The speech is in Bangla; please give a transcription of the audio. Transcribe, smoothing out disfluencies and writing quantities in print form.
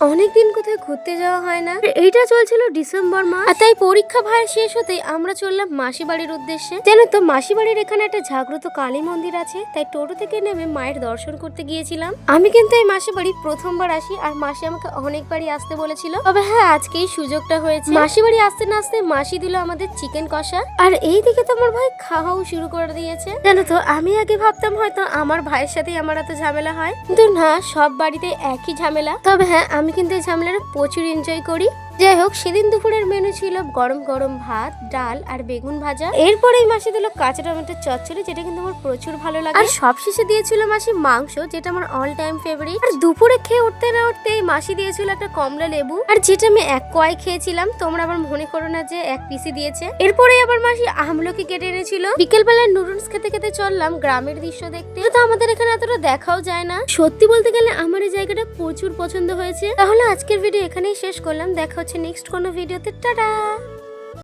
অনেকদিন কোথায় ঘুরতে যাওয়া হয় না। এইটা চলছিল ডিসেম্বর মাস, আর তাই পরীক্ষা ভাইয়ের শেষ হতেই আমরা চললাম মাসি বাড়ির উদ্দেশ্যে। জানো তো মাসি বাড়ির এখানে একটা জাগ্রত কালী মন্দির আছে, তাই টোটো থেকে নেমে মায়ের দর্শন করতে গিয়েছিলাম। আমি কিন্তু এই মাসি বাড়ি প্রথমবার আসি, আর মাসি আমাকে অনেকবারই আসতে বলেছিল, তবে হ্যাঁ আজকেই সুযোগটা হয়েছে। মাসি বাড়ি আসতে না আসতে মাসি দিল আমাদের চিকেন কষা, আর এই দিকে তো আমার ভাই খাওয়াও শুরু করে দিয়েছে। জানো তো আমি আগে ভাবতাম হয়তো আমার ভাইয়ের সাথেই আমার এত ঝামেলা হয়, কিন্তু না, সব বাড়িতে একই ঝামেলা। তবে হ্যাঁ আমি কিন্তু এই ঝামেলাটা প্রচুর এনজয় করি। যাই হোক, সেদিন দুপুরের মেনু ছিল গরম গরম ভাত, ডাল আর বেগুন ভাজা। এরপরেই মাসি দিল কাঁচা টমেটোর চচ্চড়ি, যেটা কিন্তু আমার প্রচুর ভালো লাগে। আর সবশেষে দিয়েছিল মাসি মাংস, যেটা আমার অল টাইম ফেভারিট। আর দুপুরে খেয়ে উঠতে না উঠতেই মাসি দিয়েছিল একটা কমলা লেবু, আর যেটা আমি এক কোয়াই খেয়েছিলাম। তোমরা আবার মনে করো না যে এক পিসি দিয়েছে। এরপরেই আবার মাসি আমলকি কেটে এনেছিল। বিকেল বেলায় নুডলস খেতে খেতে চললাম গ্রামের দৃশ্য দেখতে। তো আমাদের এখানে এতটা দেখাও যায় না। সত্যি বলতে গেলে আমার এই জায়গাটা প্রচুর পছন্দ হয়েছে। তাহলে আজকের ভিডিও এখানেই শেষ করলাম। দেখা হচ্ছে নেক্সট কোনো ভিডিওতে। টাটা।